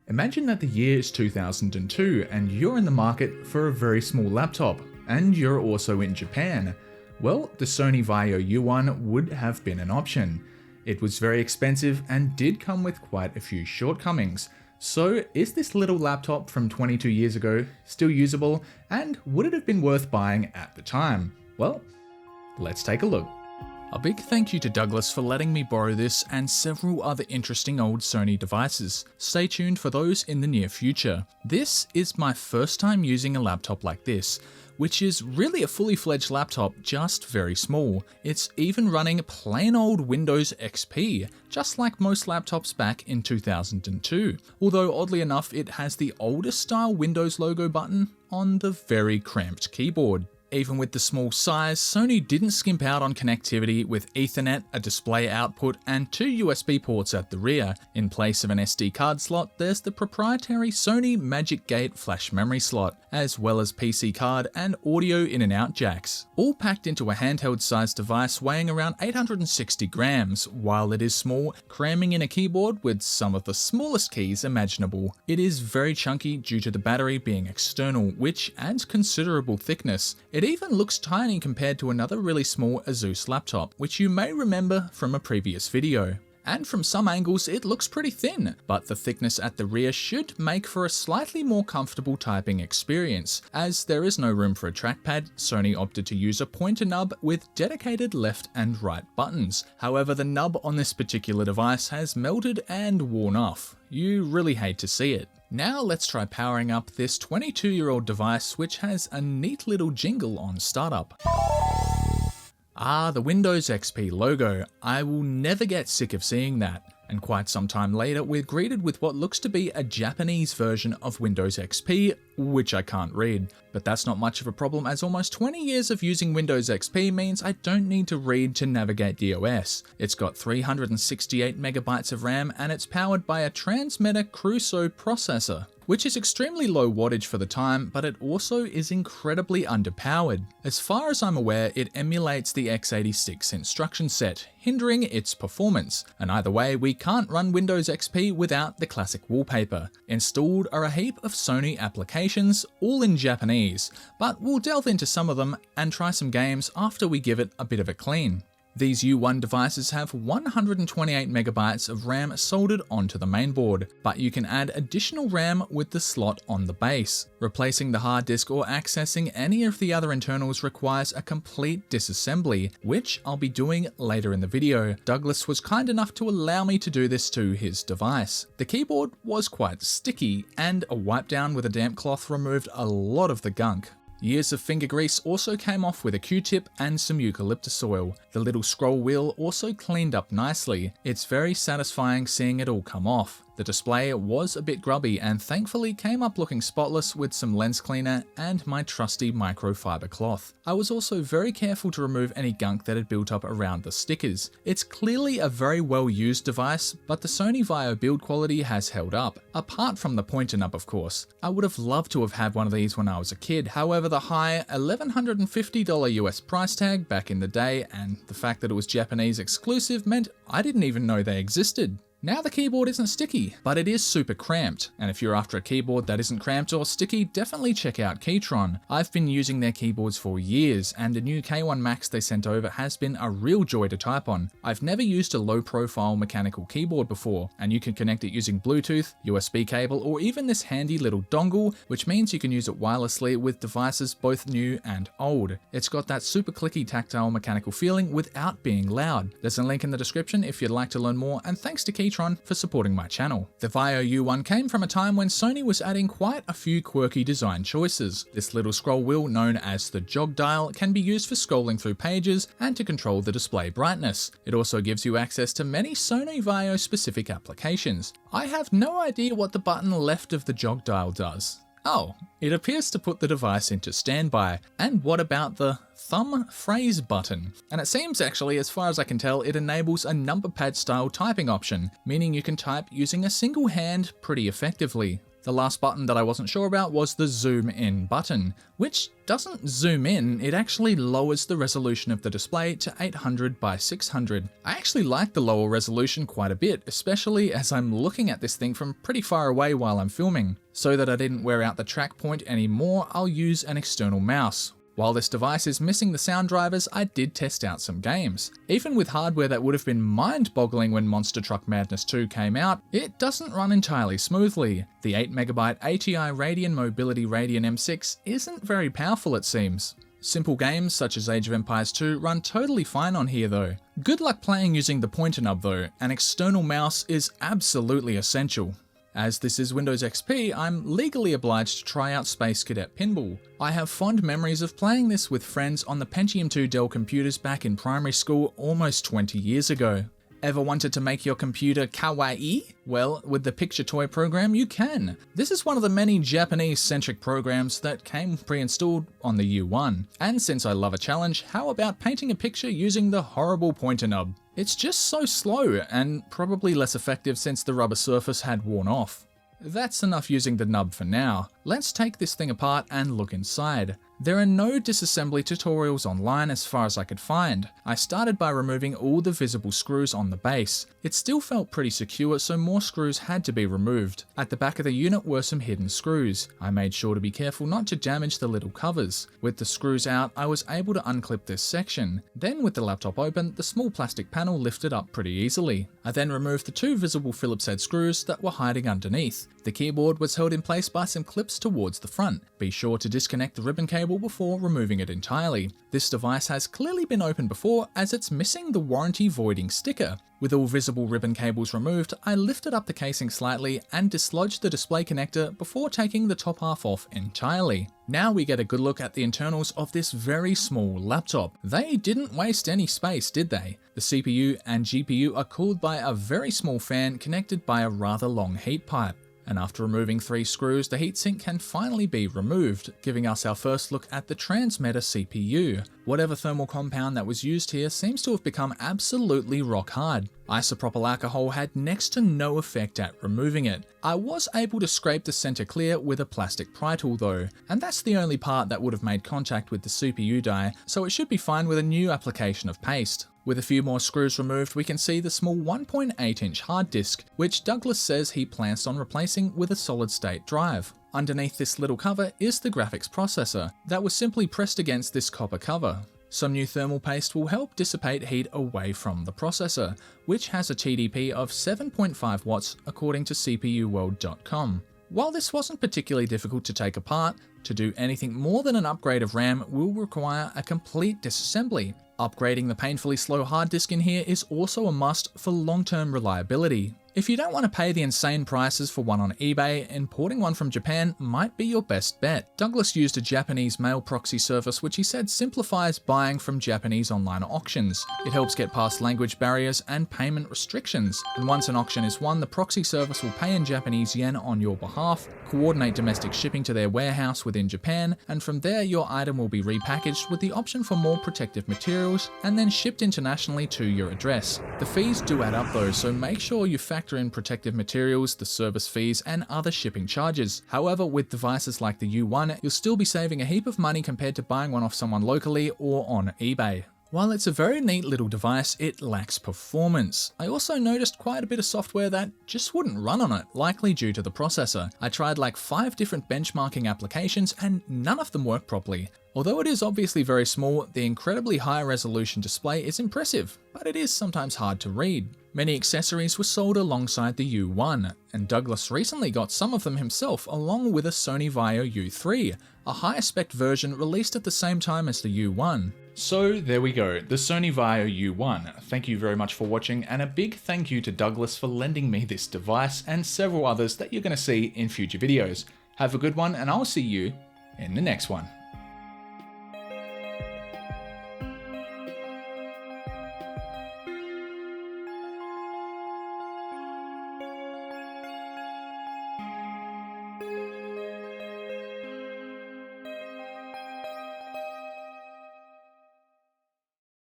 Imagine that the year is 2002 and you're in the market for a very small laptop, and you're also in Japan. Well, the Sony VAIO U1 would have been an option. It was very expensive and did come with quite a few shortcomings. So is this little laptop from 22 years ago still usable, and would it have been worth buying at the time? Well, let's take a look. A big thank you to Douglas for letting me borrow this and several other interesting old Sony devices. Stay tuned for those in the near future. This is my first time using a laptop like this, which is really a fully fledged laptop, just very small. It's even running plain old Windows XP, just like most laptops back in 2002. Although oddly enough, it has the older style Windows logo button on the very cramped keyboard. Even with the small size, Sony didn't skimp out on connectivity with Ethernet, a display output, and 2 USB ports at the rear. In place of an SD card slot, there's the proprietary Sony Magic Gate flash memory slot, as well as PC card and audio in and out jacks. All packed into a handheld sized device weighing around 860 grams. While it is small, cramming in a keyboard with some of the smallest keys imaginable. It is very chunky due to the battery being external, which adds considerable thickness. It even looks tiny compared to another really small Asus laptop, which you may remember from a previous video. And from some angles it looks pretty thin, but the thickness at the rear should make for a slightly more comfortable typing experience. As there is no room for a trackpad, Sony opted to use a pointer nub with dedicated left and right buttons. However, the nub on this particular device has melted and worn off. You really hate to see it. Now let's try powering up this 22-year-old device, which has a neat little jingle on startup. Ah, the Windows XP logo. I will never get sick of seeing that. And quite some time later, we're greeted with what looks to be a Japanese version of Windows XP, which I can't read. But that's not much of a problem, as almost 20 years of using Windows XP means I don't need to read to navigate the OS. It's got 368 megabytes of RAM and it's powered by a Transmeta Crusoe processor, which is extremely low wattage for the time, but it also is incredibly underpowered. As far as I'm aware, it emulates the x86 instruction set, hindering its performance. And either way, we can't run Windows XP without the classic wallpaper. Installed are a heap of Sony applications, all in Japanese, but we'll delve into some of them and try some games after we give it a bit of a clean. These U1 devices have 128 megabytes of RAM soldered onto the mainboard, but you can add additional RAM with the slot on the base. Replacing the hard disk or accessing any of the other internals requires a complete disassembly, which I'll be doing later in the video. Douglas was kind enough to allow me to do this to his device. The keyboard was quite sticky, and a wipe down with a damp cloth removed a lot of the gunk. Years of finger grease also came off with a Q-tip and some eucalyptus oil. The little scroll wheel also cleaned up nicely. It's very satisfying seeing it all come off. The display was a bit grubby and thankfully came up looking spotless with some lens cleaner and my trusty microfiber cloth. I was also very careful to remove any gunk that had built up around the stickers. It's clearly a very well used device, but the Sony VAIO build quality has held up, apart from the pointer nub of course. I would have loved to have had one of these when I was a kid, however the high $1,150 US price tag back in the day and the fact that it was Japanese exclusive meant I didn't even know they existed. Now the keyboard isn't sticky, but it is super cramped, and if you're after a keyboard that isn't cramped or sticky, definitely check out Keytron. I've been using their keyboards for years, and the new K1 Max they sent over has been a real joy to type on. I've never used a low-profile mechanical keyboard before, and you can connect it using Bluetooth, USB cable, or even this handy little dongle, which means you can use it wirelessly with devices both new and old. It's got that super clicky tactile mechanical feeling without being loud. There's a link in the description if you'd like to learn more, and thanks to Keytron for supporting my channel. The VAIO U1 came from a time when Sony was adding quite a few quirky design choices. This little scroll wheel known as the jog dial can be used for scrolling through pages and to control the display brightness. It also gives you access to many Sony VAIO specific applications. I have no idea what the button left of the jog dial does. Oh, it appears to put the device into standby. And what about the thumb phrase button? And it seems actually, as far as I can tell, it enables a number pad style typing option, meaning you can type using a single hand pretty effectively. The last button that I wasn't sure about was the zoom in button, which doesn't zoom in, it actually lowers the resolution of the display to 800 by 600. I actually like the lower resolution quite a bit, especially as I'm looking at this thing from pretty far away while I'm filming. So that I didn't wear out the track point anymore, I'll use an external mouse. While this device is missing the sound drivers, I did test out some games. Even with hardware that would have been mind-boggling when Monster Truck Madness 2 came out, it doesn't run entirely smoothly. The 8MB ATI Mobility Radeon M6 isn't very powerful, it seems. Simple games such as Age of Empires 2 run totally fine on here though. Good luck playing using the pointer nub though, an external mouse is absolutely essential. As this is Windows XP, I'm legally obliged to try out Space Cadet Pinball. I have fond memories of playing this with friends on the Pentium 2 Dell computers back in primary school almost 20 years ago. Ever wanted to make your computer kawaii? Well, with the Picture Toy program, you can. This is one of the many Japanese-centric programs that came pre-installed on the U1. And since I love a challenge, how about painting a picture using the horrible pointer nub? It's just so slow, and probably less effective since the rubber surface had worn off. That's enough using the nub for now. Let's take this thing apart and look inside. There are no disassembly tutorials online as far as I could find. I started by removing all the visible screws on the base. It still felt pretty secure, so more screws had to be removed. At the back of the unit were some hidden screws. I made sure to be careful not to damage the little covers. With the screws out, I was able to unclip this section. Then with the laptop open, the small plastic panel lifted up pretty easily. I then removed the two visible Phillips head screws that were hiding underneath. The keyboard was held in place by some clips towards the front. Be sure to disconnect the ribbon cable before removing it entirely. This device has clearly been opened before as it's missing the warranty voiding sticker. With all visible ribbon cables removed, I lifted up the casing slightly and dislodged the display connector before taking the top half off entirely. Now we get a good look at the internals of this very small laptop. They didn't waste any space, did they? The CPU and GPU are cooled by a very small fan connected by a rather long heat pipe. And after removing 3 screws, the heatsink can finally be removed, giving us our first look at the Transmeta CPU. Whatever thermal compound that was used here seems to have become absolutely rock hard. Isopropyl alcohol had next to no effect at removing it. I was able to scrape the center clear with a plastic pry tool though, and that's the only part that would have made contact with the CPU die, so it should be fine with a new application of paste. With a few more screws removed, we can see the small 1.8-inch hard disk, which Douglas says he plans on replacing with a solid-state drive. Underneath this little cover is the graphics processor that was simply pressed against this copper cover. Some new thermal paste will help dissipate heat away from the processor, which has a TDP of 7.5 watts according to CPUworld.com. While this wasn't particularly difficult to take apart, to do anything more than an upgrade of RAM will require a complete disassembly. Upgrading the painfully slow hard disk in here is also a must for long-term reliability. If you don't want to pay the insane prices for one on eBay, importing one from Japan might be your best bet. Douglas used a Japanese mail proxy service which he said simplifies buying from Japanese online auctions. It helps get past language barriers and payment restrictions. And once an auction is won, the proxy service will pay in Japanese yen on your behalf, coordinate domestic shipping to their warehouse within Japan, and from there your item will be repackaged with the option for more protective materials and then shipped internationally to your address. The fees do add up though, so make sure you factor in protective materials, the service fees, and other shipping charges. However, with devices like the U1, you'll still be saving a heap of money compared to buying one off someone locally or on eBay. While it's a very neat little device, it lacks performance. I also noticed quite a bit of software that just wouldn't run on it, likely due to the processor. I tried like 5 different benchmarking applications and none of them worked properly. Although it is obviously very small, the incredibly high resolution display is impressive, but it is sometimes hard to read. Many accessories were sold alongside the U1, and Douglas recently got some of them himself along with a Sony VAIO U3, a higher spec version released at the same time as the U1. So there we go, the Sony VAIO U1. Thank you very much for watching, and a big thank you to Douglas for lending me this device and several others that you're going to see in future videos. Have a good one, and I'll see you in the next one.